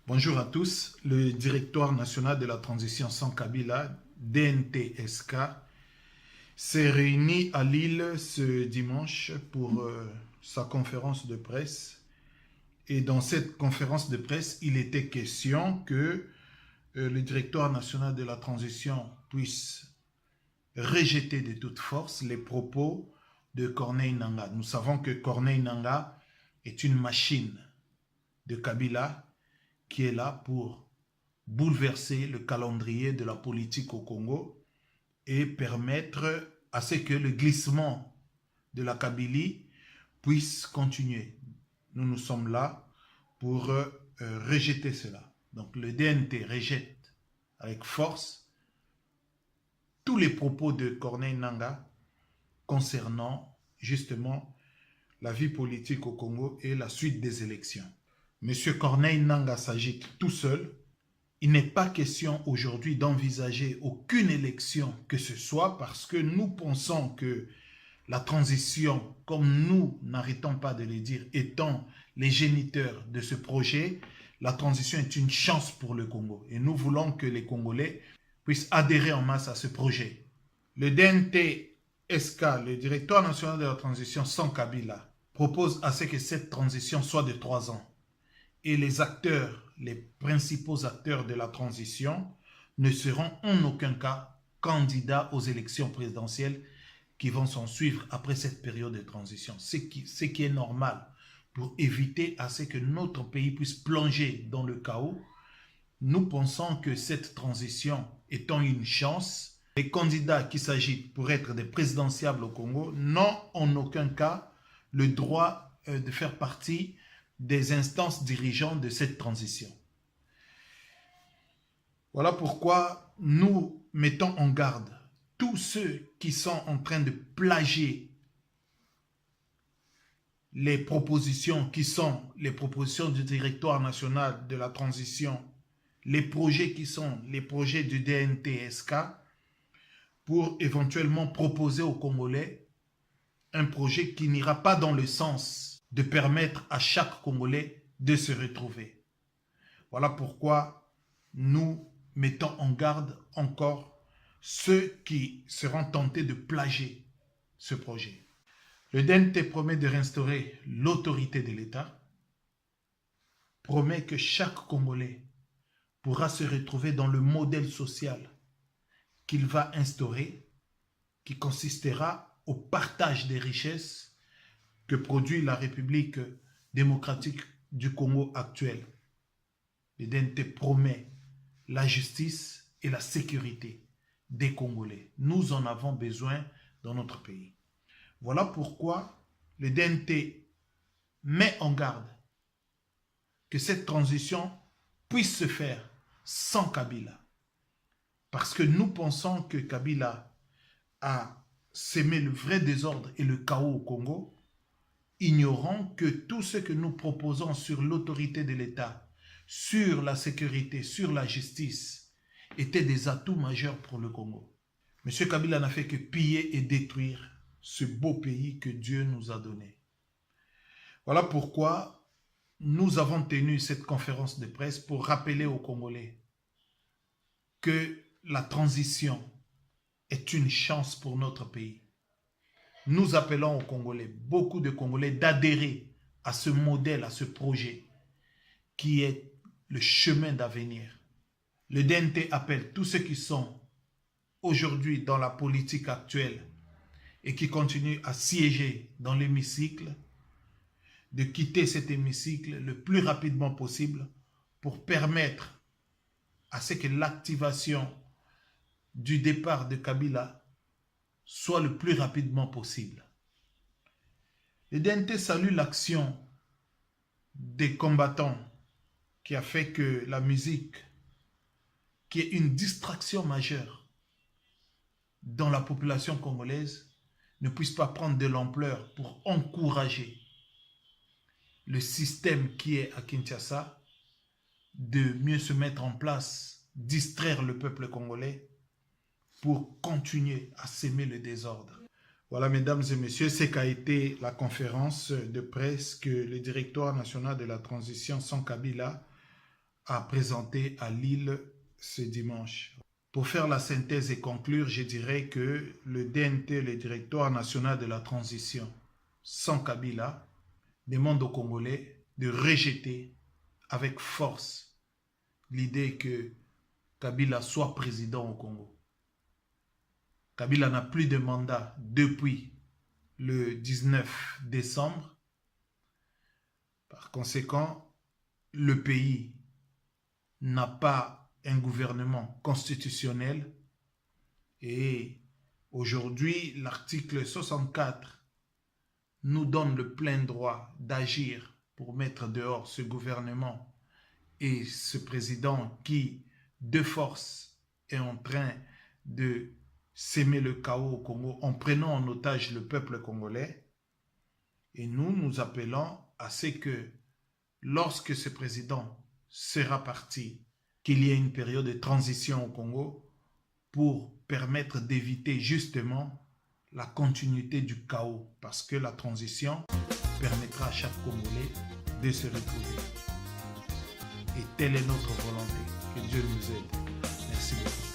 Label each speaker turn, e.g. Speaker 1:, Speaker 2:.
Speaker 1: Bonjour à tous. Le Directoire national de la transition sans Kabila, DNTSK, s'est réuni à Lille ce dimanche pour sa conférence de presse. Et dans cette conférence de presse, il était question que le Directoire national de la transition puisse rejeter de toute force les propos de Corneille Nangaa. Nous savons que Corneille Nangaa est une machine de Kabila qui est là pour bouleverser le calendrier de la politique au Congo et permettre à ce que le glissement de la Kabylie puisse continuer. Nous sommes là pour rejeter cela. Donc le DNT rejette avec force tous les propos de Corneille Nangaa concernant justement la vie politique au Congo et la suite des élections. Monsieur Corneille Nangaa s'agite tout seul. Il n'est pas question aujourd'hui d'envisager aucune élection que ce soit parce que nous pensons que la transition, comme nous n'arrêtons pas de le dire, étant les géniteurs de ce projet, la transition est une chance pour le Congo. Et nous voulons que les Congolais puissent adhérer en masse à ce projet. Le DNTSK, le Directoire national de la transition sans Kabila, propose à ce que cette transition soit de 3 ans. Et les acteurs, les principaux acteurs de la transition ne seront en aucun cas candidats aux élections présidentielles qui vont s'en suivre après cette période de transition. Ce qui est normal pour éviter à ce que notre pays puisse plonger dans le chaos. Nous pensons que cette transition étant une chance, les candidats qui s'agitent pour être des présidentiables au Congo n'ont en aucun cas le droit de faire partie des instances dirigeantes de cette transition. Voilà pourquoi nous mettons en garde tous ceux qui sont en train de plagier les propositions qui sont les propositions du Directoire national de la transition, les projets qui sont les projets du DNTSK, pour éventuellement proposer aux Congolais un projet qui n'ira pas dans le sens de permettre à chaque Congolais de se retrouver. Voilà pourquoi nous mettons en garde encore ceux qui seront tentés de plagier ce projet. Le DNT promet de restaurer l'autorité de l'État, promet que chaque Congolais pourra se retrouver dans le modèle social qu'il va instaurer, qui consistera au partage des richesses que produit la République démocratique du Congo actuelle. Le DNT promet la justice et la sécurité des Congolais. Nous en avons besoin dans notre pays. Voilà pourquoi le DNT met en garde que cette transition puisse se faire sans Kabila. Parce que nous pensons que Kabila a sémé le vrai désordre et le chaos au Congo, ignorant que tout ce que nous proposons sur l'autorité de l'État, sur la sécurité, sur la justice, étaient des atouts majeurs pour le Congo. M. Kabila n'a fait que piller et détruire ce beau pays que Dieu nous a donné. Voilà pourquoi nous avons tenu cette conférence de presse pour rappeler aux Congolais que la transition est une chance pour notre pays. Nous appelons aux Congolais, beaucoup de Congolais, d'adhérer à ce modèle, à ce projet qui est le chemin d'avenir. Le DNT appelle tous ceux qui sont aujourd'hui dans la politique actuelle et qui continuent à siéger dans l'hémicycle, de quitter cet hémicycle le plus rapidement possible pour permettre à ce que l'activation du départ de Kabila soit le plus rapidement possible. Le DNT salue l'action des combattants qui a fait que la musique, qui est une distraction majeure dans la population congolaise, ne puisse pas prendre de l'ampleur pour encourager le système qui est à Kinshasa de mieux se mettre en place, distraire le peuple congolais pour continuer à s'aimer le désordre. Voilà, mesdames et messieurs, c'est qu'a été la conférence de presse que le Directoire national de la transition sans Kabila à présenter à Lille ce dimanche. Pour faire la synthèse et conclure, je dirais que le DNT, le Directoire national de la transition, sans Kabila, demande aux Congolais de rejeter avec force l'idée que Kabila soit président au Congo. Kabila n'a plus de mandat depuis le 19 décembre. Par conséquent, le pays n'a pas un gouvernement constitutionnel et aujourd'hui, l'article 64 nous donne le plein droit d'agir pour mettre dehors ce gouvernement et ce président qui, de force, est en train de s'aimer le chaos au Congo en prenant en otage le peuple congolais. Et nous appelons à ce que, lorsque ce président sera parti, qu'il y ait une période de transition au Congo pour permettre d'éviter justement la continuité du chaos, parce que la transition permettra à chaque Congolais de se retrouver. Et telle est notre volonté. Que Dieu nous aide. Merci beaucoup.